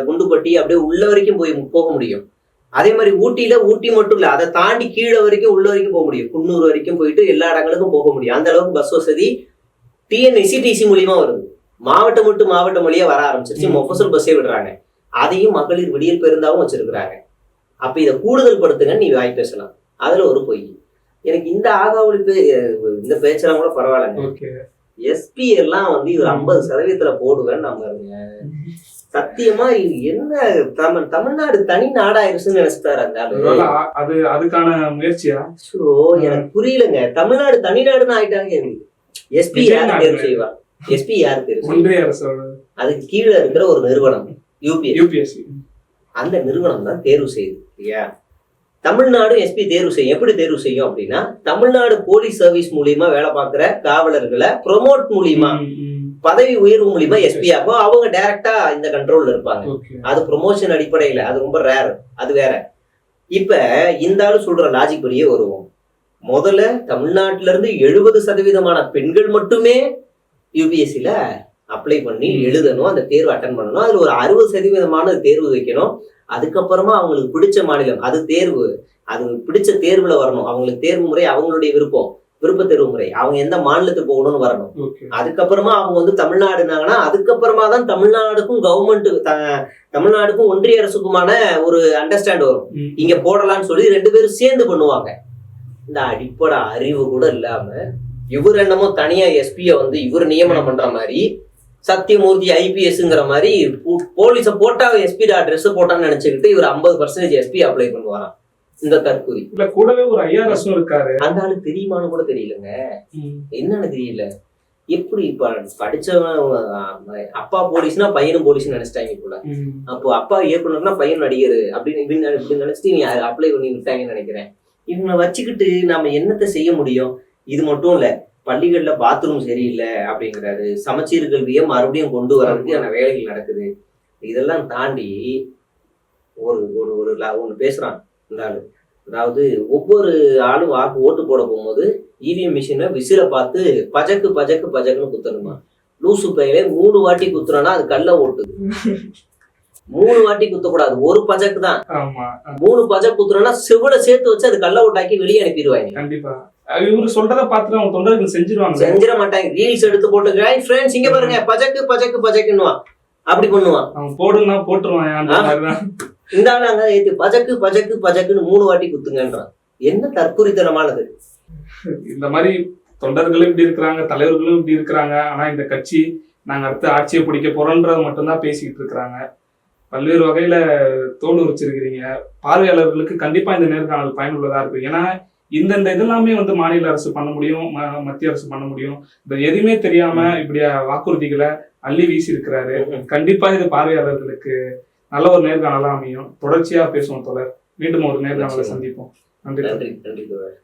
குண்டுப்பட்டி அப்படியே உள்ள வரைக்கும் போக முடியும். அதே மாதிரி ஊட்டி மட்டும் இல்ல, அதை தாண்டி கீழே வரைக்கும் உள்ள வரைக்கும் போக முடியும். குன்னூர் வரைக்கும் போயிட்டு எல்லா இடங்களுக்கும் போக முடியும். அந்த அளவுக்கு பஸ் வசதி TNSTC மூலியமா வருது. மாவட்டம் விட்டு மாவட்டம் வழியா வர ஆரம்பிச்சிருச்சு. மொஃபசல் பஸ்ஸே விடுறாங்க. அதையும் மகளிர் விடியல் பேருந்தாவும் வச்சிருக்கிறாங்க. அப்ப இதை கூடுதல் படுத்துங்கன்னு நீ வாய் பேசலாம். அதுல ஒரு பொய். எனக்கு இந்த ஆகாவளி இந்த பேச்செல்லாம் கூட பரவாயில்லைங்க. SP எல்லாம் வந்து இவர் 50% போடுவேன்னு நம்புறேங்க. சத்தியமா இது என்ன தமிழ்நாடு தனி நாடாயிருச்சுன்னு நினைச்சிட்டாரு அந்த ஆளு. அதுக்கான முயற்சியா? எனக்கு புரியலங்க. தமிழ்நாடு தனிநாடுன்னு ஆயிட்டாங்க. SP யாரு தேர்வு செய்வா? SP யாரு தேர்வு? அதுக்கு கீழே இருக்கிற ஒரு நிறுவனம் UPSC. அந்த நிறுவனம் தான் தேர்வு செய்யுது இல்லையா? தமிழ்நாடு SP தேர்வு செய்யும். எப்படி தேர்வு செய்யும் அப்படின்னா, தமிழ்நாடு போலீஸ் சர்வீஸ் மூலியமா வேலை பார்க்கிற காவலர்களை ப்ரொமோட் மூலியமா பதவி உயர்வு மூலியமா எஸ்பி ஆகும். அவங்க டைரக்டா இந்த கண்ட்ரோல்ல இருப்பாங்க. ஓகே. அது ப்ரொமோஷன் அடிப்படையில, அது ரொம்ப ரேர், அது வேற. இப்ப இந்த ஆளு சொல்ற லாஜிக் படியே வருவோம். முதல்ல தமிழ்நாட்டில இருந்து 70% பெண்கள் மட்டுமே யூபிஎஸ்சில அப்ளை பண்ணி எழுதணும், அந்த தேர்வு அட்டன் பண்ணணும். அதுல ஒரு 60% தேர்வு வைக்கணும். அதுக்கப்புறமா அவங்களுக்கு பிடிச்ச மாநிலம், அது தேர்வு, அது பிடிச்ச தேர்வுல வரணும். அவங்களுக்கு தேர்வு முறை அவங்களுடைய விருப்ப தேர்வு முறை, அவங்க எந்த மாநிலத்துக்கு போகணும்னு வரணும். ஓகே. அதுக்கப்புறமா அவங்க வந்து தமிழ்நாடுனாங்கன்னா அதுக்கப்புறமா தான் தமிழ்நாடுக்கும் கவர்மெண்ட், தமிழ்நாடுக்கும் ஒன்றிய அரசுக்குமான ஒரு அண்டர்ஸ்டாண்ட் வரும். இங்க போடலாம்னு சொல்லி 2 பேரும் சேர்ந்து பண்ணுவாங்க. இந்த அடிப்படை அறிவு கூட இல்லாம இவர் என்னமோ தனியா எஸ்பிய வந்து இவர் நியமனம் பண்ற மாதிரி, சத்தியமூர்த்தி ஐபிஎஸ்ங்கிற மாதிரி போலீஸ போட்டா எஸ்பி ட்ரெஸ் போட்டான்னு நினைச்சுக்கிட்டு இவர் 50% எஸ்பி அப்ளை பண்ணுவாராம். இந்த தற்கூரி. இல்ல கூடவே ஒரு ஐஆர்எஸும் இருக்காரு. அந்த ஆளுக்கு தெரியுமான்னு கூட தெரியலங்க, என்னன்னு தெரியல. எப்படி இப்ப படிச்சவன் அப்பா போலீஸ்னா பையனும் போலீஸ்னு நினைச்சிட்டாங்க போல. அப்போ அப்பா இயக்குனர்னா பையன் நடிகர் அப்படின்னு நினைச்சிட்டு நீ அப்ளை பண்ணி விட்டாங்கன்னு நினைக்கிறேன். இவங்களை வச்சுக்கிட்டு நாம என்னத்தை செய்ய முடியும்? இது மட்டும் இல்ல, பள்ளிகள்ல பாத்ரூம் சரியில்லை அப்படிங்கிறாரு. சமச்சீர் கல்வியை மறுபடியும் கொண்டு வர்றதுக்கான வேலைகள் நடக்குது. இதெல்லாம் தாண்டி ஒண்ணு பேசுறான் இந்த ஆளு. அதாவது ஒவ்வொரு ஆளும் ஓட்டு போட போகும்போது இவிஎம் மிஷினை விசில பார்த்து பஜக்கு பஜக்கு பஜக்குன்னு குத்தணுமா? லூசு பையிலே 3 வாட்டி குத்துறோம்னா அது கல்ல ஓட்டுது. 3 வாட்டி குத்தக்கூடாது, ஒரு பஜக்கு தான். 3 பஜக்கு குத்துறோம்னா செவிட சேர்த்து வச்சு அது கல்ல ஓட்டாக்கி வெளியே அனுப்பிடுவாங்க. கண்டிப்பா இவரு சொல்றத பார்த்துட்டு அவங்க தொண்டர்கள் செஞ்சிட மாட்டாங்க. ரீல்ஸ் எடுத்து போட்டு ஃப்ரெண்ட்ஸ் இங்க பாருங்க பஜக்கு பஜக்கு பஜக்குன்னுவான், அப்படி பண்ணுவான். அவன் போடுனா போட்டுருவான். இந்த ஆள் அங்க ஏத்து பஜக்கு பஜக்கு பஜக்குன்னு 3 வாட்டி குத்துங்கன்றான். என்ன தற்குறித்தனமானது! இந்த மாதிரி தொண்டர்களும் இப்படி இருக்கிறாங்க, தலைவர்களும் இப்படி இருக்கிறாங்க. ஆனா இந்த கட்சி நாங்க அடுத்து ஆட்சியை பிடிக்க போறோம்ன்றது மட்டும்தான் பேசிக்கிட்டு இருக்கிறாங்க. பல்வேறு வகையில தோல் உரிச்சிருக்கிறீங்க. பார்வையாளர்களுக்கு கண்டிப்பா இந்த நேர்காணல் பயனுள்ளதா இருக்கு. ஏன்னா இந்தந்த இதெல்லாமே வந்து மாநில அரசு பண்ண முடியும், மத்திய அரசு பண்ண முடியும். இந்த எதுவுமே தெரியாம இப்படியா வாக்குறுதிகளை அள்ளி வீசி இருக்கிறாரு. கண்டிப்பா இது பார்வையாளர்களுக்கு நல்ல ஒரு நேர்காணலா அமையும். தொடர்ச்சியா பேசுவோம் தொடர். மீண்டும் ஒரு நேர்காணலை சந்திப்போம். நன்றி. நன்றி.